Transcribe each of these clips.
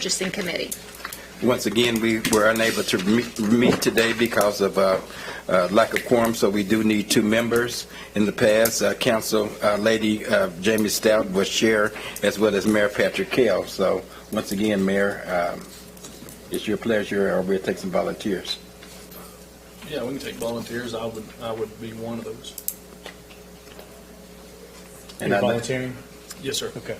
Purchasing Committee. Once again, we were unable to meet today because of lack of quorum, so we do need 2 members. In the past, Council Lady Jamie Stout was chair, as well as Mayor Patrick Kell. So once again, Mayor, it's your pleasure, or we'll take some volunteers. Yeah, we can take volunteers. I would be one of those. Are you volunteering? Yes, sir. Okay.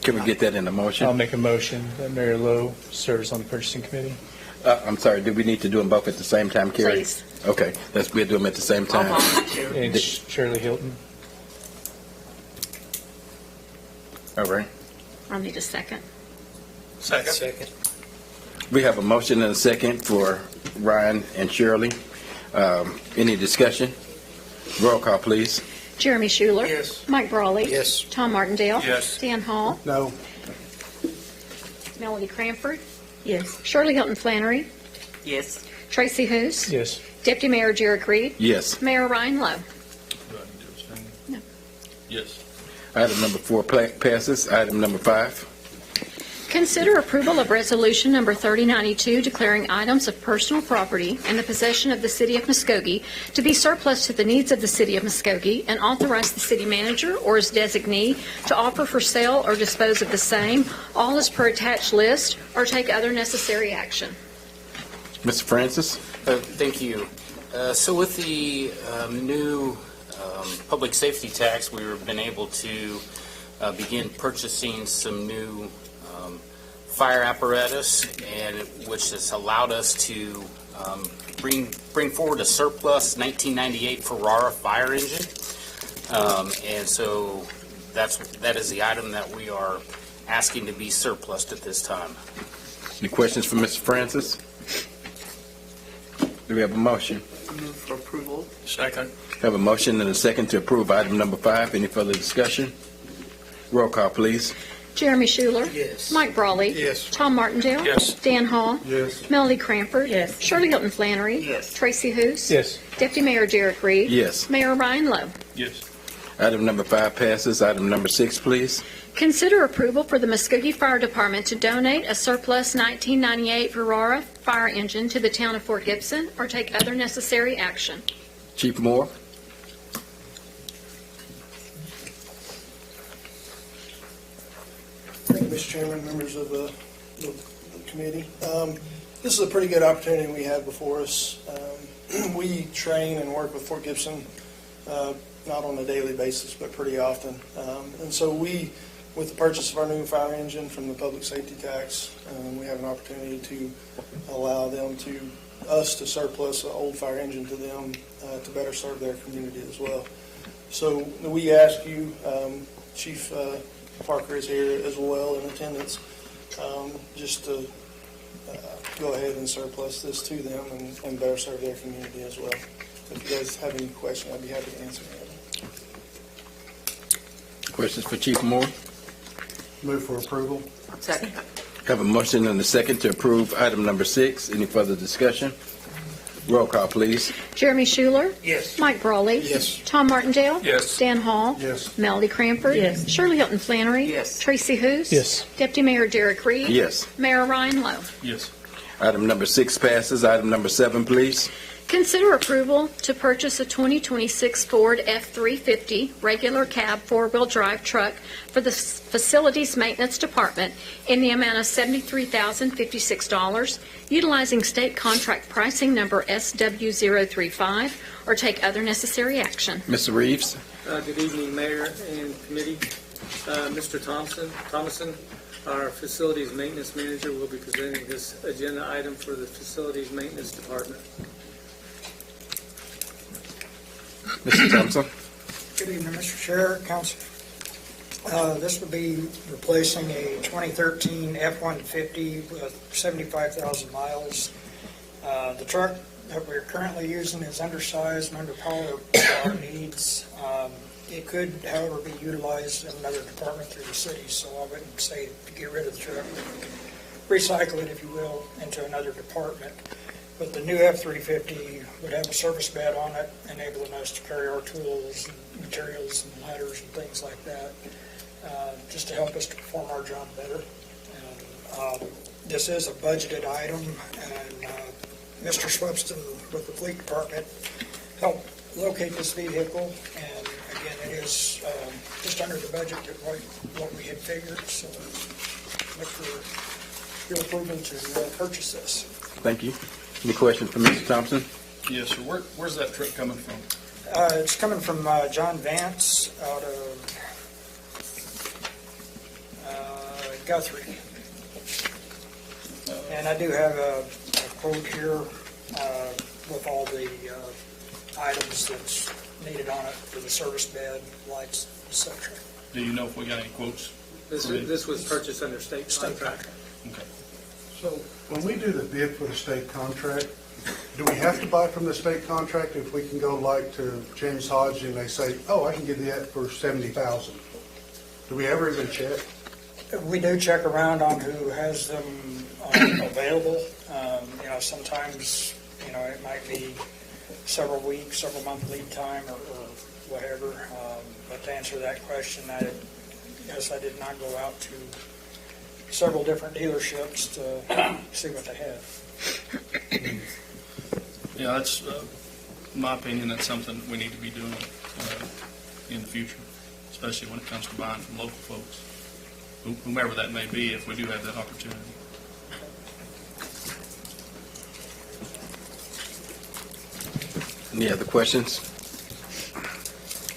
Can we get that in a motion? I'll make a motion that Mayor Lowe serves on the purchasing committee. I'm sorry, do we need to do them both at the same time, Carrie? Please. Okay, we'll do them at the same time. And Shirley Hilton. All right. I'll need a second. Second. We have a motion and a second for Ryan and Shirley. Any discussion? Roll call, please. Jeremy Schuler. Yes. Mike Brawley. Yes. Tom Martindale. Yes. Dan Hall. No. Melody Cranford. Yes. Shirley Hilton Flannery. Yes. Tracy Hoos. Yes. Deputy Mayor Jared Reed. Yes. Mayor Ryan Lowe. Do I need to abstain? No. Yes. Item number 4 passes. Item number 5. Consider approval of Resolution Number 3092 declaring items of personal property in the possession of the City of Muskogee to be surplus to the needs of the City of Muskogee and authorize the city manager or his designee to offer for sale or dispose of the same, all as per attached list, or take other necessary action. Mr. Francis? Thank you. So with the new public safety tax, we've been able to begin purchasing some new fire apparatus, and which has allowed us to bring forward a surplus 1998 Ferrara fire engine. And so that is the item that we are asking to be surplused at this time. Any questions for Mr. Francis? Do we have a motion? Move for approval. Second. Have a motion and a second to approve item number 5. Any further discussion? Roll call, please. Jeremy Schuler. Yes. Mike Brawley. Yes. Tom Martindale. Yes. Dan Hall. Yes. Melody Cranford. Yes. Shirley Hilton Flannery. Yes. Tracy Hoos. Yes. Deputy Mayor Jared Reed. Yes. Mayor Ryan Lowe. Yes. Item number 5 passes. Item number 6, please. Consider approval for the Muskogee Fire Department to donate a surplus 1998 Ferrara fire engine to the town of Fort Gibson or take other necessary action. Chief Moore? Thank you, Mr. Chairman, members of the committee. This is a pretty good opportunity we have before us. We train and work with Fort Gibson, not on a daily basis, but pretty often. And so we, with the purchase of our new fire engine from the public safety tax, we have an opportunity to allow us to surplus an old fire engine to them to better serve their community as well. So we ask you, Chief Parker is here as well in attendance, just to go ahead and surplus this to them and better serve their community as well. If you guys have any questions, I'd be happy to answer them. Questions for Chief Moore? Move for approval. Second. Have a motion and a second to approve item number 6. Any further discussion? Roll call, please. Jeremy Schuler. Yes. Mike Brawley. Yes. Tom Martindale. Yes. Dan Hall. Yes. Melody Cranford. Yes. Shirley Hilton Flannery. Yes. Tracy Hoos. Yes. Deputy Mayor Jared Reed. Yes. Mayor Ryan Lowe. Yes. Item number 6 passes. Item number 7, please. Consider approval to purchase a 2026 Ford F-350 regular cab four-wheel drive truck for the Facilities Maintenance Department in the amount of $73,056, utilizing state contract pricing number SW035, or take other necessary action. Mr. Reeves? Good evening, Mayor and Committee. Mr. Thomason, our Facilities Maintenance Manager, will be presenting this agenda item for the Facilities Maintenance Department. Mr. Thompson? Good evening, Mr. Chair, Council. This would be replacing a 2013 F-150 with 75,000 miles. The truck that we're currently using is undersized and underpowered for our needs. It could, however, be utilized in another department through the city, so I wouldn't say to get rid of the truck. Recycle it, if you will, into another department. But the new F-350 would have a service bed on it, enabling us to carry our tools and materials and ladders and things like that, just to help us to perform our job better. This is a budgeted item, and Mr. Swepston with the Fleet Department helped locate this vehicle, and again, it is just under the budget of what we had figured, so look for your approval to purchase this. Thank you. Any questions for Mr. Thompson? Yes, sir. Where's that truck coming from? It's coming from John Vance out of Guthrie. And I do have a quote here with all the items that's needed on it for the service bed, lights, etc. Do you know if we got any quotes? This was purchased under state contract. Okay. So when we do the bid for the state contract, do we have to buy from the state contract if we can go like to James Hodge and they say, oh, I can give you that for $70,000? Do we ever even check? We do check around on who has them available. Sometimes, it might be several weeks, several month lead time or whatever. But to answer that question, yes, I did not go out to several different dealerships to see what they had. Yeah, that's, in my opinion, that's something we need to be doing in the future, especially when it comes to buying from local folks, whomever that may be, if we do have that opportunity. Any other questions?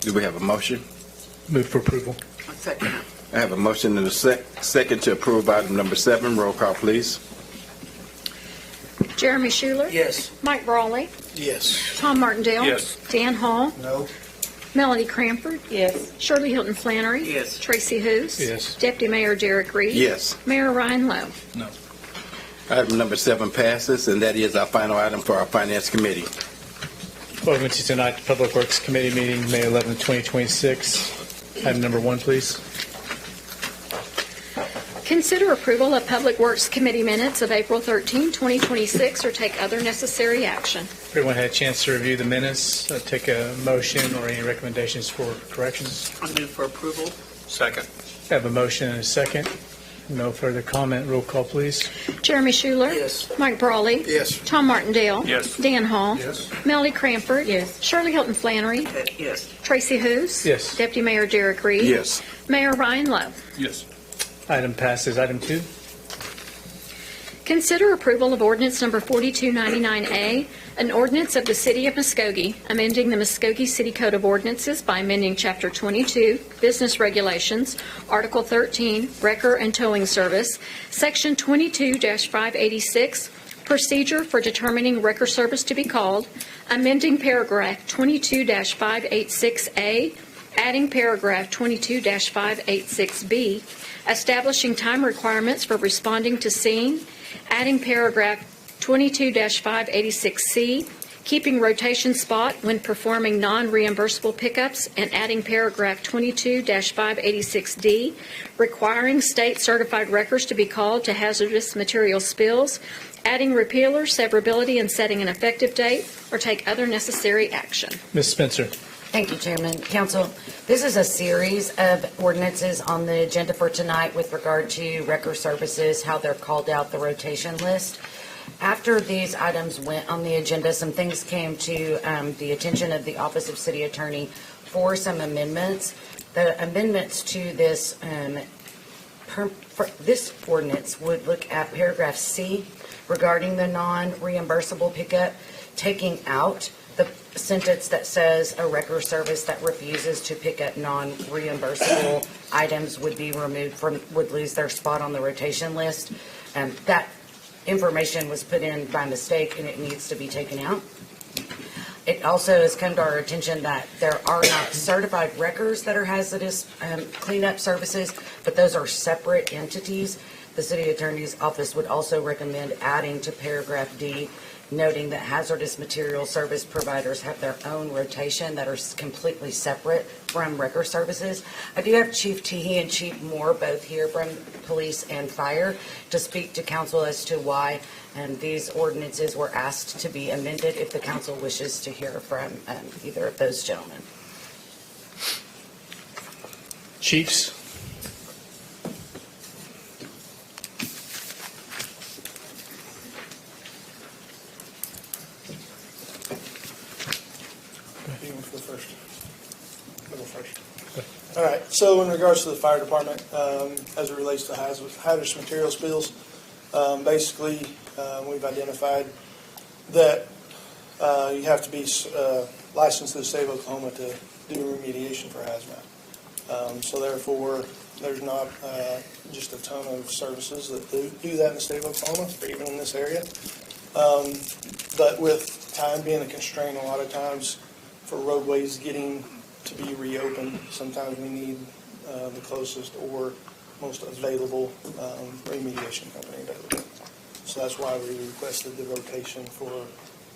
Do we have a motion? Move for approval. Second. I have a motion and a second to approve item number 7. Roll call, please. Jeremy Schuler. Yes. Mike Brawley. Yes. Tom Martindale. Yes. Dan Hall. No? Melanie Cranford. Yes. Shirley Hilton Flannery. Yes. Tracy Hous. Yes. Deputy Mayor Derek Reed. Yes. Mayor Ryan Lowe. No. Item number 7 passes, and that is our final item for our Finance Committee. Welcome to tonight's Public Works Committee meeting, May 11, 2026. Item number 1, please. Consider approval of Public Works Committee minutes of April 13, 2026, or take other necessary action. Everyone had a chance to review the minutes, take a motion or any recommendations for corrections. I move for approval. Second. Have a motion and a second. No further comment. Roll call, please. Jeremy Schuler. Yes. Mike Brawley. Yes. Tom Martindale. Yes. Dan Hall. Yes. Melanie Cranford. Yes. Shirley Hilton Flannery. Yes. Tracy Hous. Yes. Deputy Mayor Derek Reed. Yes. Mayor Ryan Lowe. Yes. Item passes. Item 2. Consider approval of ordinance number 4299A, an ordinance of the City of Muskogee, amending the Muskogee City Code of Ordinances by amending Chapter 22, Business Regulations, Article 13, Wrecker and Towing Service, Section 22-586, Procedure for Determining Wrecker Service to be Called, amending paragraph 22-586A, adding paragraph 22-586B, establishing time requirements for responding to scene, adding paragraph 22-586C, keeping rotation spot when performing non-reimbursable pickups, and adding paragraph 22-586D, requiring state certified wreckers to be called to hazardous material spills, adding repealer, severability, and setting an effective date, or take other necessary action. Ms. Spencer. Thank you, Chairman. Council, this is a series of ordinances on the agenda for tonight with regard to wrecker services, how they're called out, the rotation list. After these items went on the agenda, some things came to the attention of the Office of City Attorney for some amendments. The amendments to this this ordinance would look at paragraph C regarding the non-reimbursable pickup, taking out the sentence that says a wrecker service that refuses to pick up non-reimbursable items would be removed would lose their spot on the rotation list. That information was put in by mistake and it needs to be taken out. It also has come to our attention that there are not certified wreckers that are hazardous cleanup services, but those are separate entities. The City Attorney's Office would also recommend adding to paragraph D, noting that hazardous material service providers have their own rotation that are completely separate from wrecker services. I do have Chief Teehee and Chief Moore both here from police and fire to speak to council as to why these ordinances were asked to be amended, if the council wishes to hear from either of those gentlemen. Chiefs. All right, so in regards to the fire department, as it relates to hazardous material spills, basically, we've identified that you have to be licensed to the state of Oklahoma to do remediation for hazmat. So therefore, there's not just a ton of services that do that in the state of Oklahoma, or even in this area. But with time being a constraint, a lot of times for roadways getting to be reopened, sometimes we need the closest or most available remediation company available. So that's why we requested the rotation for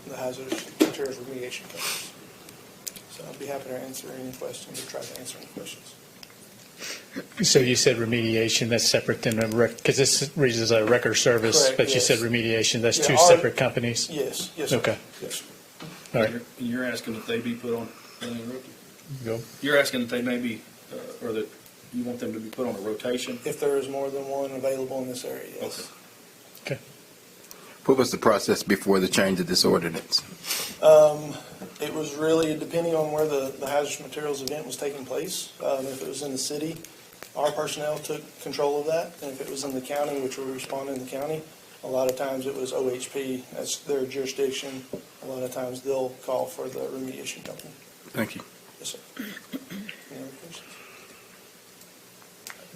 the hazardous materials remediation companies. So I'd be happy to answer any questions or try to answer any questions. So you said remediation, that's separate than because this reads a record service, Correct, but you yes. said remediation, that's Yeah, two our- separate companies? Yes, yes, sir. Okay. Yes, sir. All right, You're asking that they be put on, go. you're asking that they may be, or that you want them to be put on a rotation? If there is more than one available in this area, yes. Okay. What was the process before the change of this ordinance? It was really depending on where the hazardous materials event was taking place. If it was in the city, our personnel took control of that. And if it was in the county, which we respond in the county, a lot of times it was OHP. That's their jurisdiction. A lot of times they'll call for the remediation company. Thank you. Yes, sir. Any other questions?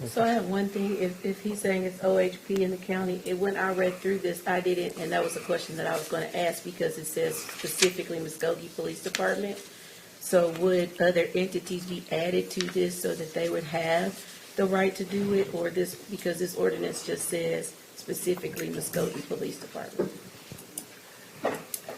So I have one thing, if he's saying it's OHP in the county, when I read through this, I didn't, and that was a question that I was going to ask because it says specifically Muskogee Police Department. So would other entities be added to this so that they would have the right to do it, or this, because this ordinance just says specifically Muskogee Police Department?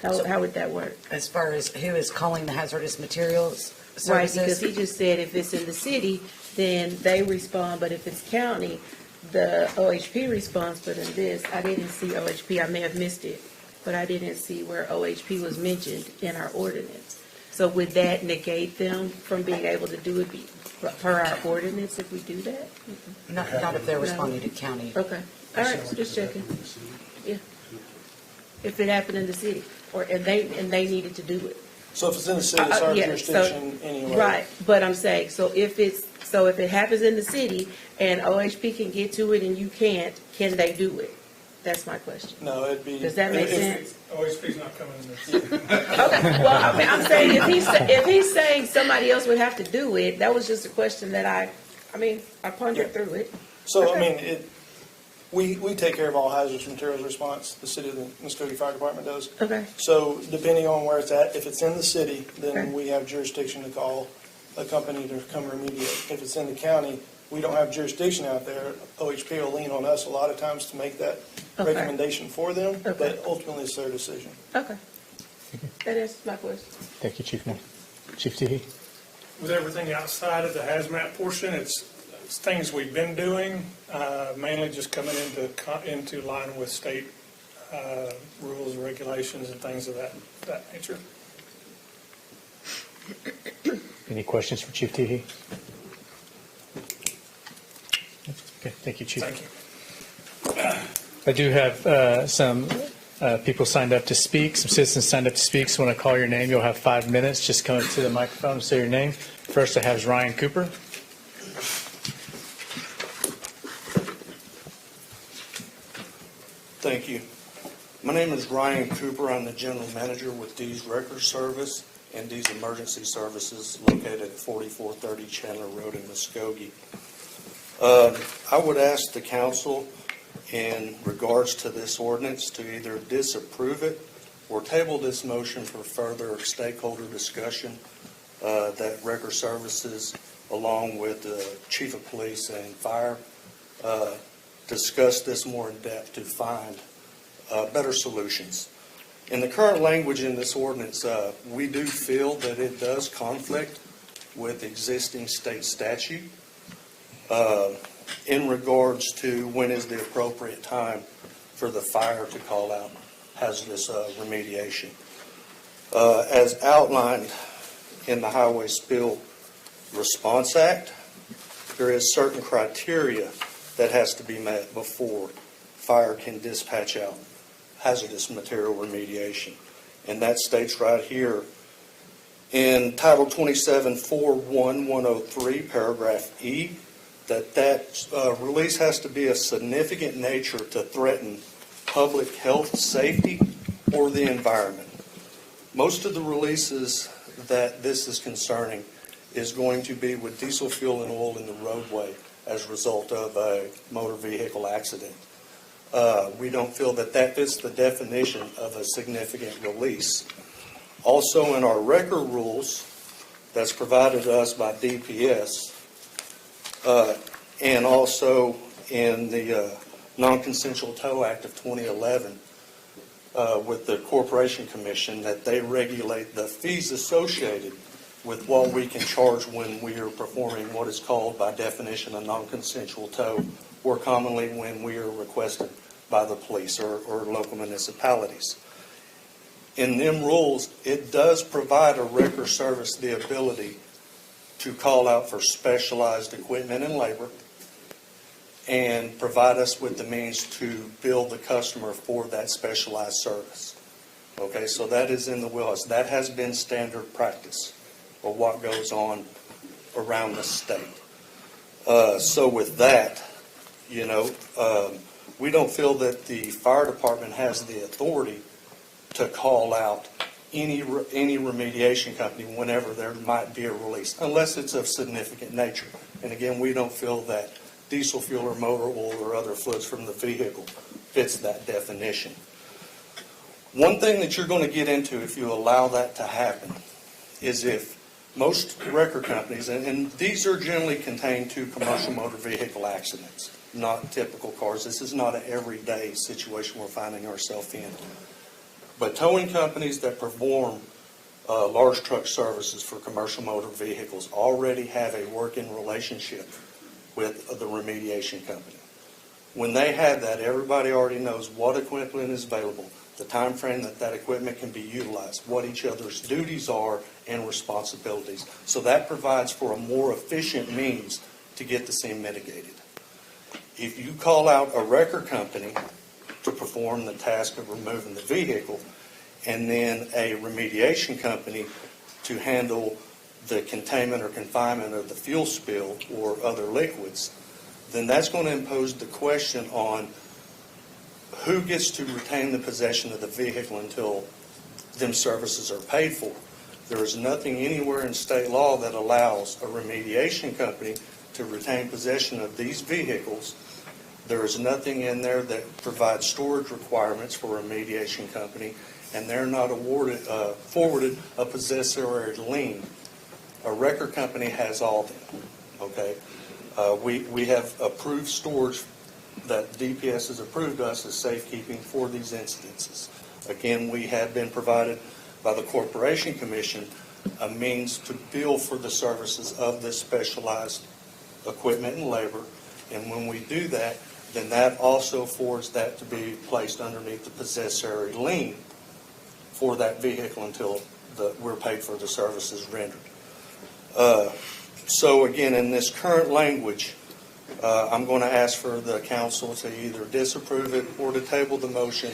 How would that work? As far as who is calling the hazardous materials Right, services? because he just said if it's in the city, then they respond, but if it's county, the OHP responds. But in this, I didn't see OHP, I may have missed it, but I didn't see where OHP was mentioned in our ordinance. So would that negate them from being able to do it per our ordinance if we do that? Not if they're responding to county. Okay, all right, just checking. Yeah. If it happened in the city, and they needed to do it. So if it's in the city, it's our Yeah, so- jurisdiction anyway. Right, but I'm saying, so if it happens in the city and OHP can get to it and you can't, can they do it? That's my question. No, it'd be. Does that make sense? OSP's not coming in there. Okay, well, I mean, I'm saying if he's saying somebody else would have to do it, that was just a question that I pondered through it. So, I Okay. mean, we take care of all hazardous materials response, the city of the Muskogee Fire Department does. Okay, So depending on where it's at, if it's in the city, then Okay. we have jurisdiction to call a company to come remediate. If it's in the county, we don't have jurisdiction out there. OHP will lean on us a lot of times to make that Okay. recommendation for them, Okay. but ultimately it's their decision. okay. That is my question. Thank you, Chief Moore. Chief Teehee? With everything outside of the hazmat portion, it's things we've been doing, mainly just coming into line with state rules, regulations, and things of that nature. Any questions for Chief Teehee? Okay, thank you, Chief. Thank you. I do have some people signed up to speak, some citizens signed up to speak, so when I call your name, you'll have 5 minutes. Just come up to the microphone and say your name. First, I have Ryan Cooper. Thank you. My name is Ryan Cooper. I'm the general manager with Dee's Record Service and Dee's Emergency Services located at 4430 Chandler Road in Muskogee. I would ask the council in regards to this ordinance to either disapprove it or table this motion for further stakeholder discussion that Record Services, along with the Chief of Police and Fire, discuss this more in depth to find better solutions. In the current language in this ordinance, we do feel that it does conflict with existing state statute in regards to when is the appropriate time for the fire to call out hazardous remediation. As outlined in the Highway Spill Response Act, there is certain criteria that has to be met before fire can dispatch out hazardous material remediation. And that states right here in Title 27-41103, paragraph E, that release has to be of significant nature to threaten public health, safety, or the environment. Most of the releases that this is concerning is going to be with diesel fuel and oil in the roadway as a result of a motor vehicle accident. We don't feel that that fits the definition of a significant release. Also in our record rules that's provided to us by DPS, and also in the Non-Consensual Tow Act of 2011 with the Corporation Commission, that they regulate the fees associated with what we can charge when we are performing what is called by definition a non-consensual tow, or commonly when we are requested by the police or local municipalities. In them rules, it does provide a wrecker service the ability to call out for specialized equipment and labor and provide us with the means to bill the customer for that specialized service. Okay, so that is in the wheelhouse. That has been standard practice for what goes on around the state. So with that, we don't feel that the fire department has the authority to call out any remediation company whenever there might be a release, unless it's of significant nature. And again, we don't feel that diesel fuel or motor oil or other fluids from the vehicle fits that definition. One thing that you're going to get into if you allow that to happen is if most wrecker companies, and these are generally contained to commercial motor vehicle accidents, not typical cars. This is not an everyday situation we're finding ourselves in. But towing companies that perform large truck services for commercial motor vehicles already have a working relationship with the remediation company. When they have that, everybody already knows what equipment is available, the time frame that equipment can be utilized, what each other's duties are and responsibilities. So that provides for a more efficient means to get the scene mitigated. If you call out a wrecker company to perform the task of removing the vehicle, and then a remediation company to handle the containment or confinement of the fuel spill or other liquids, then that's going to impose the question on who gets to retain the possession of the vehicle until them services are paid for. There is nothing anywhere in state law that allows a remediation company to retain possession of these vehicles. There is nothing in there that provides storage requirements for a remediation company, and they're not forwarded a possessory lien. A wrecker company has all them. Okay, we have approved storage that DPS has approved us as safekeeping for these incidences. Again, we have been provided by the Corporation Commission a means to bill for the services of this specialized equipment and labor, and when we do that, then that also affords that to be placed underneath the possessory lien for that vehicle until we're paid for the services rendered. So again, in this current language, I'm going to ask for the council to either disapprove it or to table the motion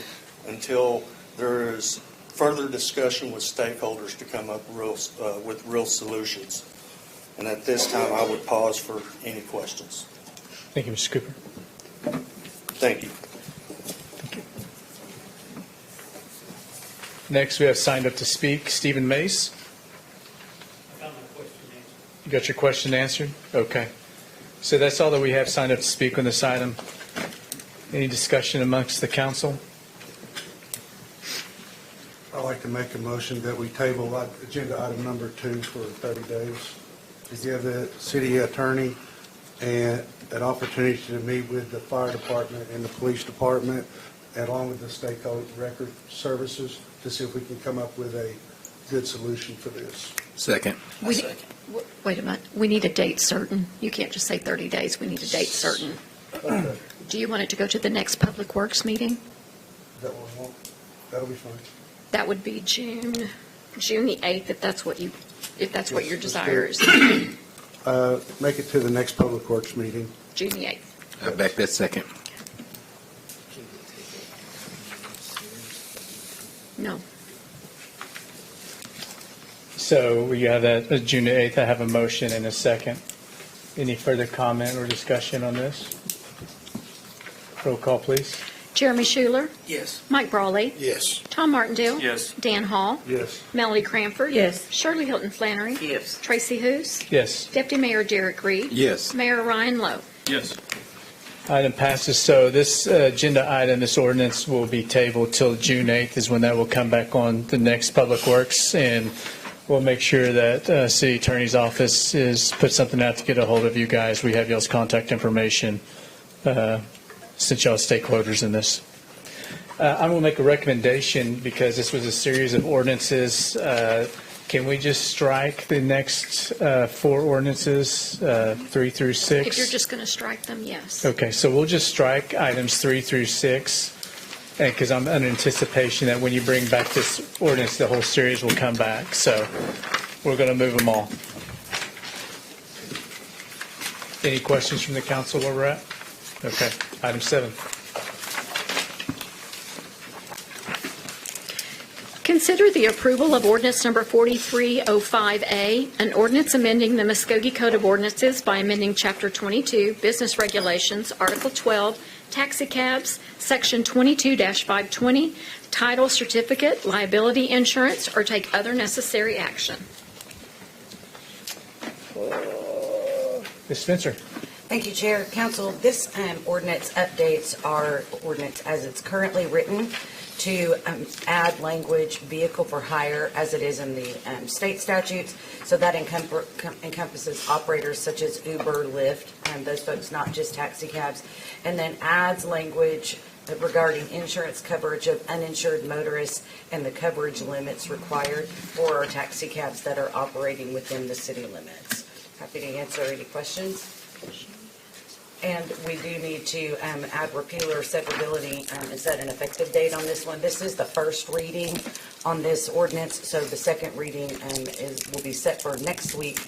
until there is further discussion with stakeholders to come up with real solutions. And at this time, I would pause for any questions. Thank you, Mr. Cooper. Thank you. Next, we have signed up to speak Stephen Mace. You got your question answered? Okay. So that's all that we have signed up to speak on this item. Any discussion amongst the council? I'd like to make a motion that we table agenda item number 2 for 30 days to give the city attorney and an opportunity to meet with the fire department and the police department, along with the state code record services, to see if we can come up with a good solution for this. Second. Wait a minute. We need a date certain. You can't just say 30 days. We need a date certain. Okay. Do you want it to go to the next Public Works meeting? Is that what we want? That'll be fine. That would be June the 8th, if that's what your desire is. Make it to the next Public Works meeting. June the 8th. I back that second. No. So we have that June 8th. I have a motion and a second. Any further comment or discussion on this? Roll call, please. Jeremy Schuler, Yes. Mike Brawley, Yes. Tom Martindale, Yes. Dan Hall, Yes. Melody Cranford, Yes. Shirley Hilton Flannery, Yes. Tracy Hous, Yes. Deputy Mayor Derek Reed, Yes. Mayor Ryan Lowe. Yes. Item passes. So this agenda item, this ordinance will be tabled till June 8th is when that will come back on the next Public Works. And we'll make sure that City Attorney's Office is put something out to get a hold of you guys. We have y'all's contact information since y'all stakeholders in this. I will make a recommendation because this was a series of ordinances. Can we just strike the next 4 ordinances, 3 through 6? If you're just going to strike them, yes. Okay, so we'll just strike items 3 through 6, because I'm in anticipation that when you bring back this ordinance, the whole series will come back. So we're going to move them all. Any questions from the council where we're at? Okay, item 7. Consider the approval of ordinance number 4305A, an ordinance amending the Muskogee Code of Ordinances by amending Chapter 22, Business Regulations, Article 12, Taxi Cabs, Section 22-520, Title Certificate, Liability Insurance, or take other necessary action. Ms. Spencer. Thank you, Chair. Council, this ordinance updates our ordinance as it's currently written to add language vehicle for hire as it is in the state statutes. So that encompasses operators such as Uber, Lyft, and those folks, not just taxi cabs. And then adds language regarding insurance coverage of uninsured motorists and the coverage limits required for our taxi cabs that are operating within the city limits. Happy to answer any questions. And we do need to add repeal or severability and set an effective date on this one. This is the first reading on this ordinance, so the second reading will be set for next week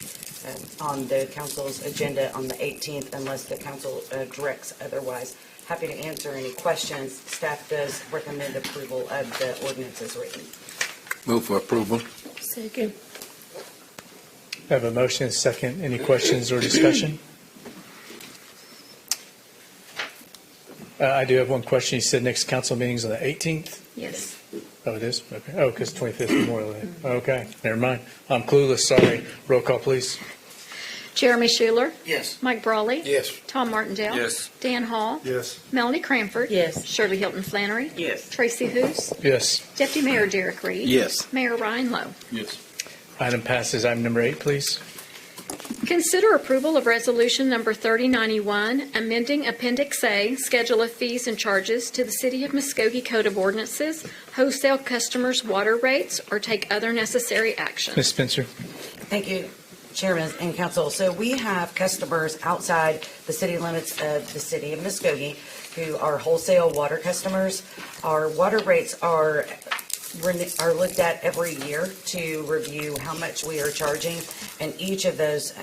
on the council's agenda on the 18th, unless the council directs otherwise. Happy to answer any questions. Staff does recommend approval of the ordinance as written. Move for approval. Second. I have a motion and a second. Any questions or discussion? I do have one question. You said next council meeting's on the 18th? Yes. Oh, it is? Okay. Oh, because 25th Memorial Day. Okay, never mind. I'm clueless, sorry. Roll call, please. Jeremy Schuler, Yes. Mike Brawley, Yes. Tom Martindale, Yes. Dan Hall, Yes. Melanie Cranford, Yes. Shirley Hilton Flannery, Yes. Tracy Hous, Yes. Deputy Mayor Derek Reed. Yes. Mayor Ryan Lowe. Yes. Item passes. Item number 8, please. Consider approval of Resolution Number 3091, amending Appendix A, Schedule of Fees and Charges to the City of Muskogee Code of Ordinances, wholesale customers' water rates, or take other necessary action. Ms. Spencer. Thank you, Chairman and Council. So we have customers outside the city limits of the City of Muskogee who are wholesale water customers. Our water rates are looked at every year to review how much we are charging, and each of those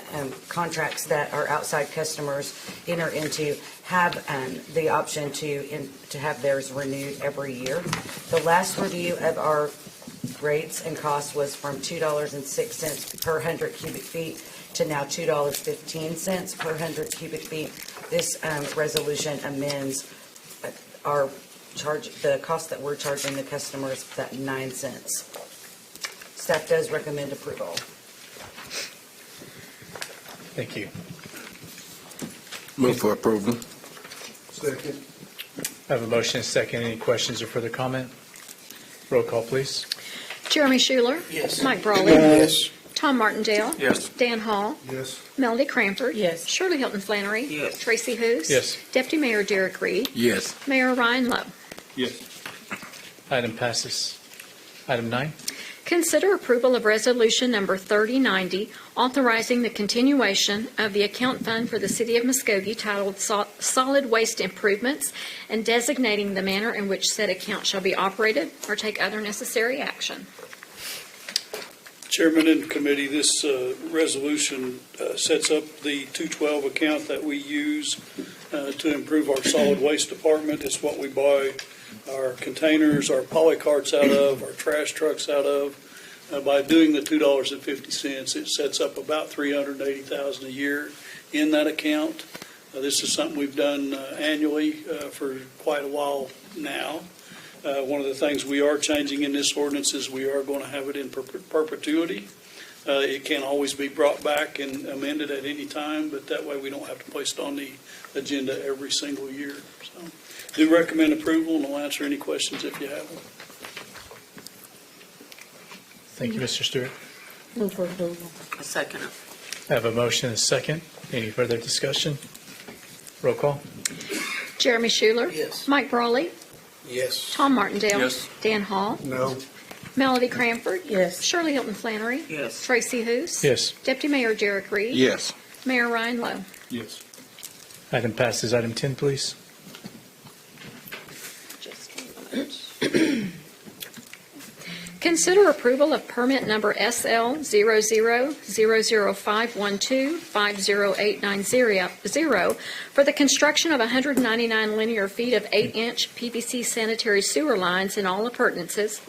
contracts that our outside customers enter into have the option to have theirs renewed every year. The last review of our rates and costs was from $2.06 per 100 cubic feet to now $2.15 per 100 cubic feet. This resolution amends our the cost that we're charging the customers is at 9 cents. Staff does recommend approval. Thank you. Move for approval. Second. I have a motion and a second. Any questions or further comment? Roll call, please. Jeremy Schuler. Yes. Mike Brawley. Yes. Tom Martindale. Yes. Dan Hall. Yes. Melody Cranford. Yes. Shirley Hilton Flannery. Yes. Tracy Hous. Yes. Deputy Mayor Derek Reed. Yes. Mayor Ryan Lowe. Yes. Item passes. Item 9. Consider approval of Resolution Number 3090, authorizing the continuation of the account fund for the City of Muskogee titled Solid Waste Improvements and designating the manner in which said account shall be operated or take other necessary action. Chairman and committee, this resolution sets up the 212 account that we use to improve our solid waste department. It's what we buy our containers, our poly carts out of, our trash trucks out of. By doing the $2.50, it sets up about $380,000 a year in that account. This is something we've done annually for quite a while now. One of the things we are changing in this ordinance is we are going to have it in perpetuity. It can always be brought back and amended at any time, but that way we don't have to place it on the agenda every single year. So, do recommend approval, and I'll answer any questions if you have them. Thank you, Mr. Stewart. Move for approval. A second. I have a motion and a second. Any further discussion? Roll call. Jeremy Schuler. Yes. Mike Brawley. Yes. Tom Martindale. Yes. Dan Hall. No. Melody Cranford. Yes. Shirley Hilton Flannery. Yes. Tracy Hous. Yes. Deputy Mayor Derek Reed. Yes. Mayor Ryan Lowe. Yes. Item passes. Item 10, please. Just a moment. Consider approval of permit number SL 000512508990 for the construction of 199 linear feet of 8-inch PVC sanitary sewer lines in all appurtenances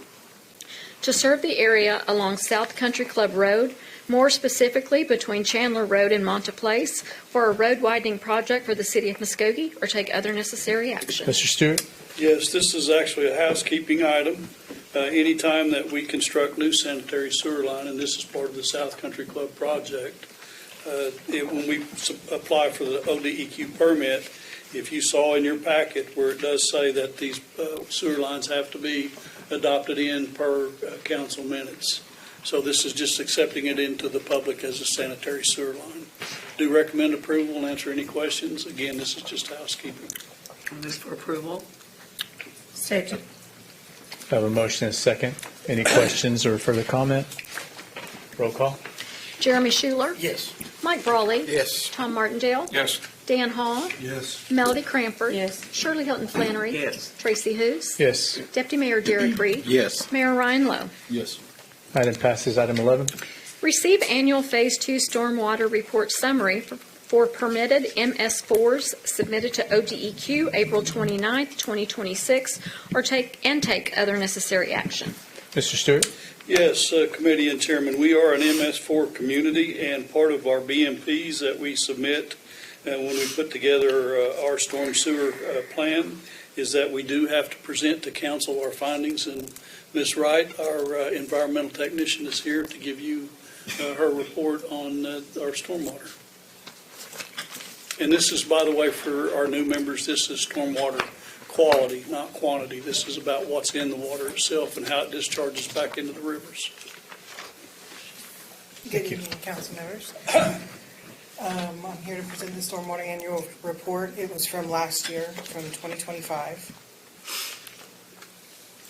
to serve the area along South Country Club Road, more specifically between Chandler Road and Monta Place, for a road widening project for the city of Muskogee, or take other necessary action. Mr. Stewart? Yes, this is actually a housekeeping item. Anytime that we construct new sanitary sewer line, and this is part of the South Country Club project, when we apply for the ODEQ permit, if you saw in your packet where it does say that these sewer lines have to be adopted in per council minutes. So this is just accepting it into the public as a sanitary sewer line. Do recommend approval and answer any questions. Again, this is just housekeeping. Move for approval. Second. I have a motion and a second. Any questions or further comment? Roll call. Jeremy Schuler. Yes. Mike Brawley. Yes. Tom Martindale. Yes. Dan Hall. Yes. Melody Cranford. Yes. Shirley Hilton Flannery. Yes. Tracy Hous. Yes. Deputy Mayor Derek Reed. Yes. Mayor Ryan Lowe. Yes. Item passes. Item 11. Receive annual Phase 2 stormwater report summary for permitted MS4s submitted to ODEQ April 29th, 2026, or take other necessary action. Mr. Stewart? Yes, Committee and Chairman, we are an MS4 community, and part of our BMPs that we submit when we put together our storm sewer plan is that we do have to present to council our findings, and Ms. Wright, our environmental technician, is here to give you her report on our stormwater. And this is, by the way, for our new members, this is stormwater quality, not quantity. This is about what's in the water itself and how it discharges back into the rivers. Good evening, council members. I'm here to present the stormwater annual report. It was from last year, from 2025.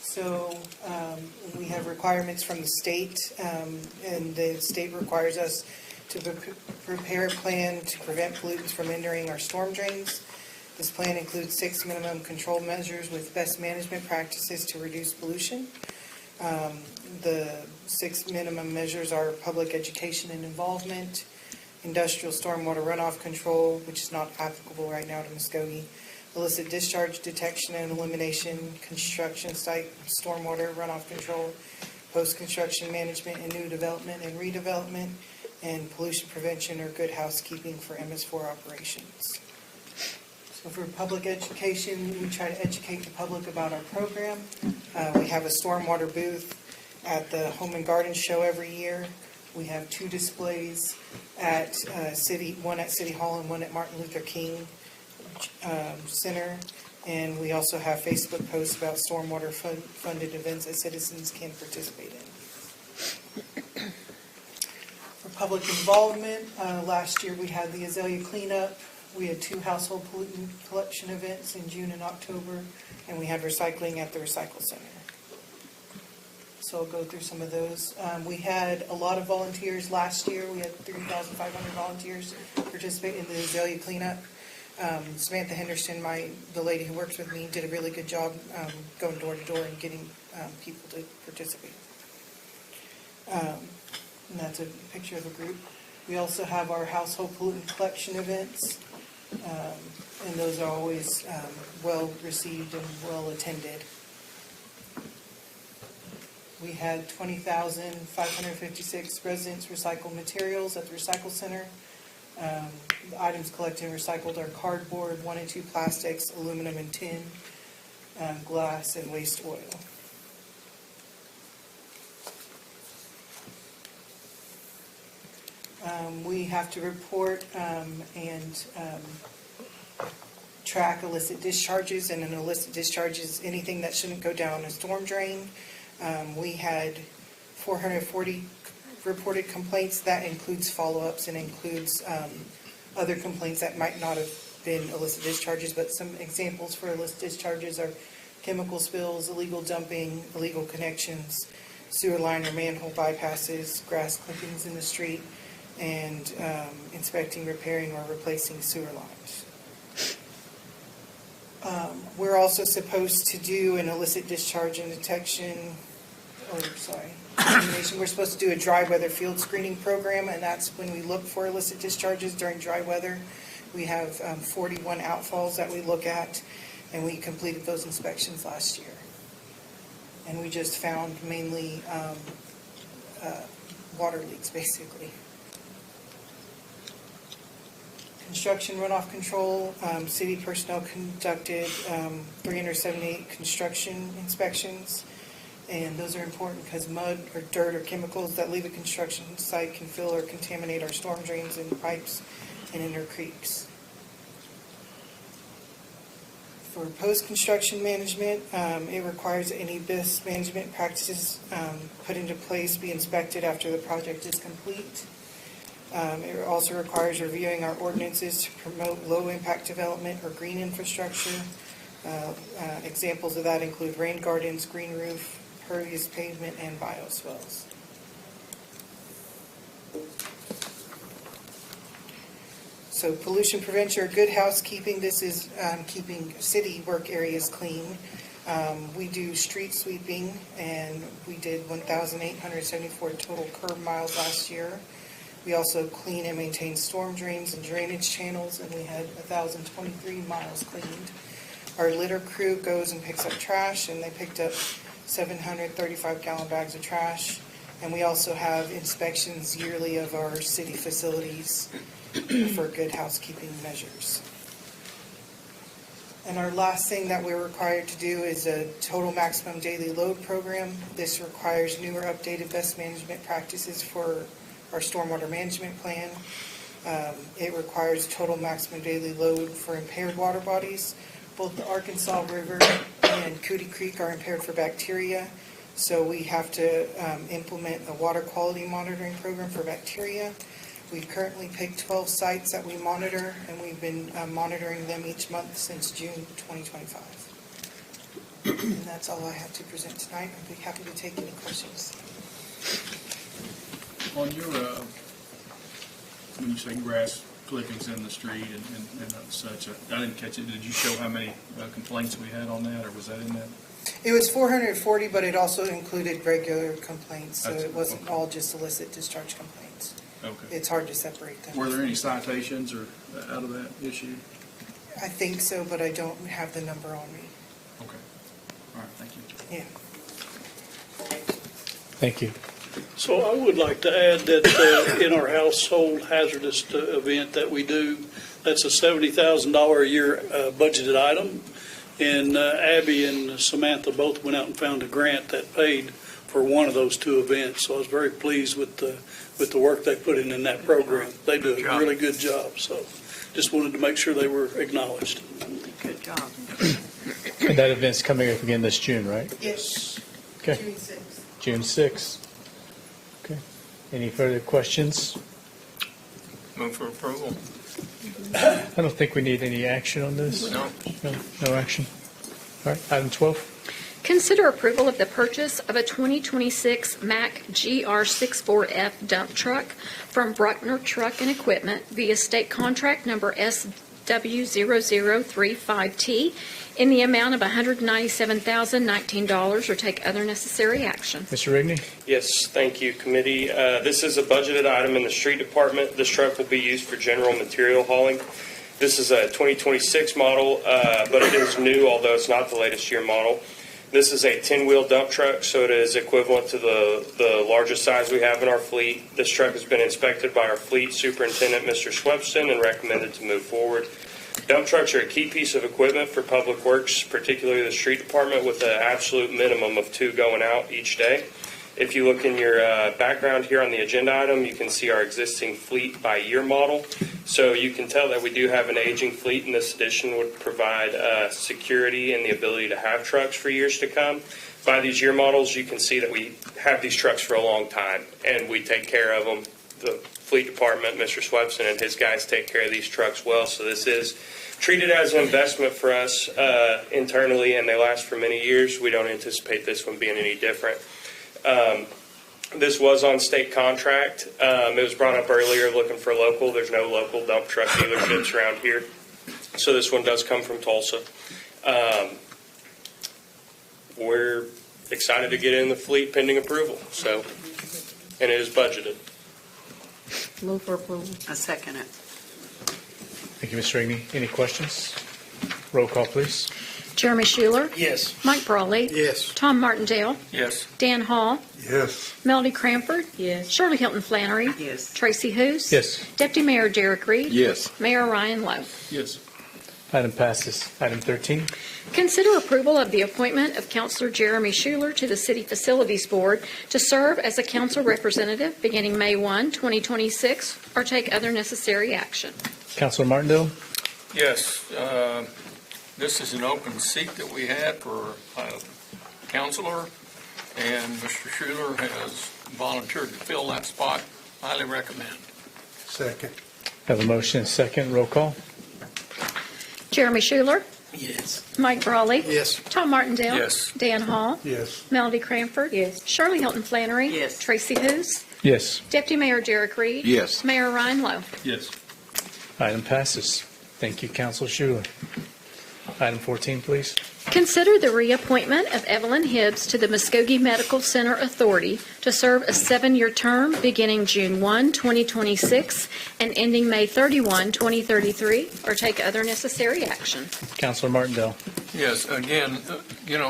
So we have requirements from the state, and the state requires us to prepare a plan to prevent pollutants from entering our storm drains. This plan includes 6 minimum control measures with best management practices to reduce pollution. The 6 minimum measures are public education and involvement, industrial stormwater runoff control, which is not applicable right now to Muskogee, illicit discharge detection and elimination, construction site stormwater runoff control, post-construction management and new development and redevelopment, and pollution prevention or good housekeeping for MS4 operations. So for public education, we try to educate the public about our program. We have a stormwater booth at the Home and Garden Show every year. We have 2 displays at one at City Hall and one at Martin Luther King Center. And we also have Facebook posts about stormwater funded events that citizens can participate in. For public involvement, last year we had the Azalea cleanup. We had 2 household pollutant collection events in June and October, and we had recycling at the Recycle Center. So I'll go through some of those. We had a lot of volunteers last year. We had 3,500 volunteers participate in the Azalea cleanup. Samantha Henderson, the lady who works with me, did a really good job going door to door and getting people to participate. And that's a picture of a group. We also have our household pollutant collection events, and those are always well received and well attended. We had 20,556 residents recycle materials at the recycle center. The items collected and recycled are cardboard, 1 and 2 plastics, aluminum and tin, glass, and waste oil. We have to report and track illicit discharges, and an illicit discharge is anything that shouldn't go down a storm drain. We had 440 reported complaints. That includes follow-ups and includes other complaints that might not have been illicit discharges, but some examples for illicit discharges are chemical spills, illegal dumping, illegal connections, sewer line or manhole bypasses, grass clippings in the street, and inspecting, repairing, or replacing sewer lines. We're also supposed to do an illicit discharge and detection, we're supposed to do a dry weather field screening program, and that's when we look for illicit discharges during dry weather. We have 41 outfalls that we look at, and we completed those inspections last year. And we just found mainly water leaks, basically. Construction runoff control, city personnel conducted 378 construction inspections. And those are important because mud or dirt or chemicals that leave a construction site can fill or contaminate our storm drains and pipes and in our creeks. For post-construction management, it requires that any best management practices put into place be inspected after the project is complete. It also requires reviewing our ordinances to promote low-impact development or green infrastructure. Examples of that include rain gardens, green roof, pervious pavement, and bioswales. So pollution prevention or good housekeeping, this is keeping city work areas clean. We do street sweeping, and we did 1,874 total curb miles last year. We also clean and maintain storm drains and drainage channels, and we had 1,023 miles cleaned. Our litter crew goes and picks up trash, and they picked up 735-gallon bags of trash. And we also have inspections yearly of our city facilities for good housekeeping measures. And our last thing that we're required to do is a total maximum daily load program. This requires newer updated best management practices for our stormwater management plan. It requires total maximum daily load for impaired water bodies. Both the Arkansas River and Cootie Creek are impaired for bacteria, so we have to implement a water quality monitoring program for bacteria. We've currently picked 12 sites that we monitor, and we've been monitoring them each month since June 2025. And that's all I have to present tonight. I'd be happy to take any questions. On your, when you say grass clippings in the street and such, I didn't catch it. Did you show how many complaints we had on that, or was that in that? It was 440, but it also included regular complaints, so That's- it wasn't okay. all just illicit discharge complaints. Okay. It's hard to separate them. Were there any citations or out of that issue? I think so, but I don't have the number on me. Okay. All right, thank you. Yeah. Thank you. So I would like to add that in our household hazardous event that we do, that's a $70,000 a year budgeted item. And Abby and Samantha both went out and found a grant that paid for one of those two events. So I was very pleased with the work they put in that program. They do a really good job. So just wanted to make sure they were acknowledged. Good job. And that event's coming up again this June, right? Yes. Okay. June 6th. June 6th. Okay. Any further questions? Move for approval. I don't think we need any action on this. No. No action. All right, item 12. Consider approval of the purchase of a 2026 Mack GR64F dump truck from Bruckner Truck and Equipment via state contract number SW0035T in the amount of $197,019, or take other necessary action. Mr. Rigney? Yes, thank you, committee. This is a budgeted item in the street department. This truck will be used for general material hauling. This is a 2026 model, but it is new, although it's not the latest year model. This is a 10-wheel dump truck, so it is equivalent to the largest size we have in our fleet. This truck has been inspected by our fleet superintendent, Mr. Swepston, and recommended to move forward. Dump trucks are a key piece of equipment for public works, particularly the street department, with an absolute minimum of 2 going out each day. If you look in your background here on the agenda item, you can see our existing fleet by year model. So you can tell that we do have an aging fleet, and this addition would provide security and the ability to have trucks for years to come. By these year models, you can see that we have these trucks for a long time, and we take care of them. The fleet department, Mr. Swepson, and his guys take care of these trucks well. So this is treated as an investment for us internally, and they last for many years. We don't anticipate this one being any different. This was on state contract. It was brought up earlier looking for local. There's no local dump truck dealerships around here. So this one does come from Tulsa. We're excited to get in the fleet pending approval. So, and it is budgeted. Move for approval. I second it. Thank you, Ms. Rigney. Any questions? Roll call, please. Jeremy Schuler. Yes. Mike Brawley. Yes. Tom Martindale. Yes. Dan Hall. Yes. Melody Cranford. Yes. Shirley Hilton Flannery. Yes. Tracy Hous. Yes. Deputy Mayor Derek Reed. Yes. Mayor Ryan Lowe. Yes. Item passes. Item 13. Consider approval of the appointment of Councilor Jeremy Schuler to the City Facilities Board to serve as a council representative beginning May 1, 2026, or take other necessary action. Councilor Martindale? Yes, this is an open seat that we had for counselor, and Mr. Schuler has volunteered to fill that spot. Highly recommend. Second. Have a motion and a second. Roll call. Jeremy Schuler. Yes. Mike Brawley. Yes. Tom Martindale. Yes. Dan Hall. Yes. Melody Cranford. Yes. Shirley Hilton Flannery. Yes. Tracy Hous. Yes. Deputy Mayor Derek Reed. Yes. Mayor Ryan Lowe. Yes. Item passes. Thank you, Councilor Schuler. Item 14, please. Consider the reappointment of Evelyn Hibbs to the Muskogee Medical Center Authority to serve a 7-year term beginning June 1, 2026 and ending May 31, 2033, or take other necessary action. Councilor Martindale. Yes, again,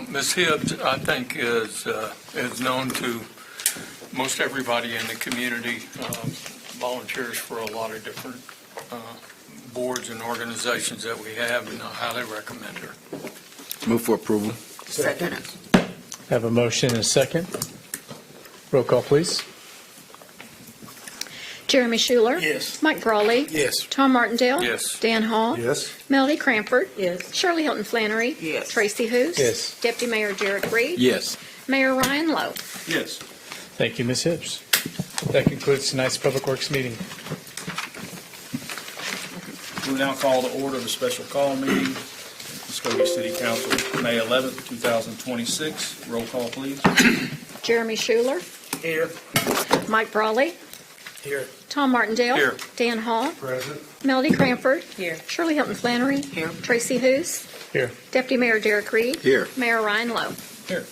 Ms. Hibbs, I think, is known to most everybody in the community, volunteers for a lot of different boards and organizations that we have, and I highly recommend her. Move for approval. Second it. Have a motion and a second. Roll call, please. Jeremy Schuler. Yes. Mike Brawley. Yes. Tom Martindale. Yes. Dan Hall. Yes. Melody Cranford. Yes. Shirley Hilton Flannery. Yes. Tracy Hous. Yes. Deputy Mayor Derek Reed. Yes. Mayor Ryan Lowe. Yes. Thank you, Ms. Hibbs. That concludes tonight's Public Works meeting. We now call to order the special call meeting, Muskogee City Council, May 11th, 2026. Roll call, please. Jeremy Schuler. Here. Mike Brawley. Here. Tom Martindale. Here. Dan Hall. Present. Melody Cranford. Here. Shirley Hilton Flannery. Here. Tracy Hous. Here. Deputy Mayor Derek Reed. Here. Mayor Ryan Lowe. Here.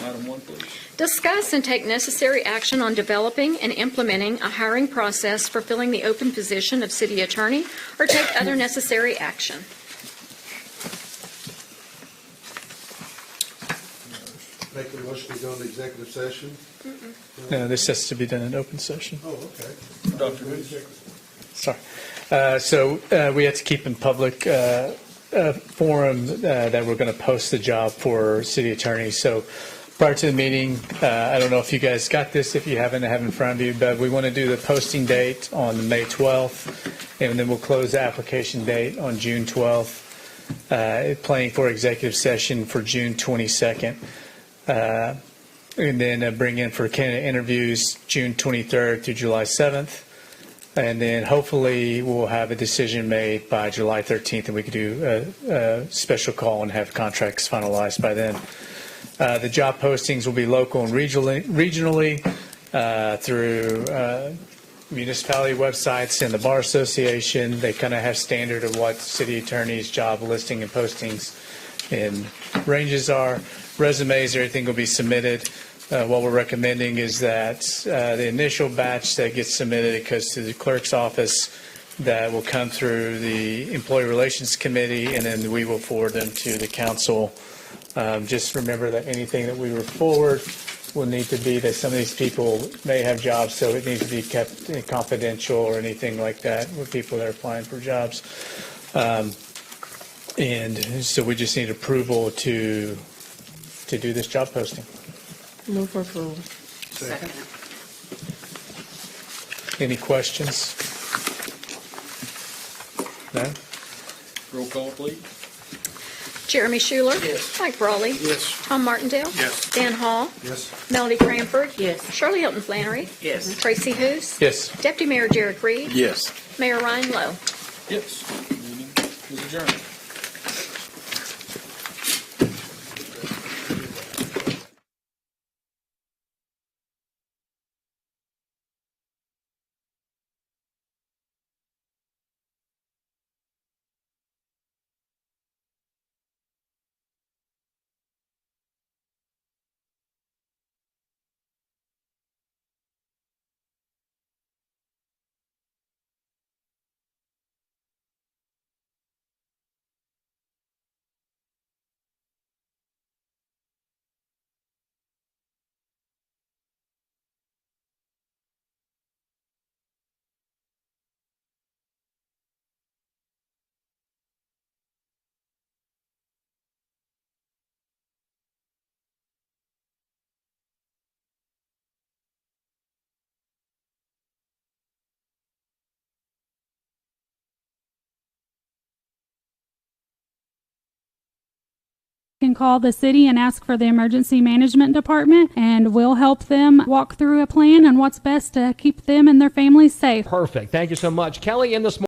Item 1, please. Discuss and take necessary action on developing and implementing a hiring process for filling the open position of city attorney or take other necessary action. Make a motion to go into executive session. No, this has to be done in open session. Oh, okay. Dr. Hous. Sorry. So we have to keep in public forum that we're going to post the job for city attorney. So prior to the meeting, I don't know if you guys got this, if you haven't, I have it in front of you, but we want to do the posting date on May 12th, and then we'll close the application date on June 12th, planning for executive session for June 22nd. And then bring in for candidate interviews June 23rd through July 7th. And then hopefully we'll have a decision made by July 13th, and we could do a special call and have contracts finalized by then. The job postings will be local and regionally through municipality websites and the Bar Association. They kind of have standard of what city attorney's job listing and postings and ranges are. Resumes, everything will be submitted. What we're recommending is that the initial batch that gets submitted, it goes to the clerk's office, that will come through the Employee Relations Committee, and then we will forward them to the council Just remember that anything that we move forward will need to be that some of these people may have jobs, so it needs to be kept confidential or anything like that with people that are applying for jobs. And so we just need approval to do this job posting. Move for approval. Second. Any questions? No? Roll call, please. Jeremy Schuler. Yes. Mike Brawley. Yes. Tom Martindale. Yes. Dan Hall. Yes. Melody Cranford. Yes. Shirley Hilton Flannery. Yes. Tracy Hous. Yes. Deputy Mayor Jared Reed. Yes. Mayor Ryan Lowe. Yes. Meeting is adjourned. Can call the city and ask for the emergency management department, and we'll help them walk through a plan and what's best to keep them and their families safe. Perfect. Thank you so much. Kelly, in this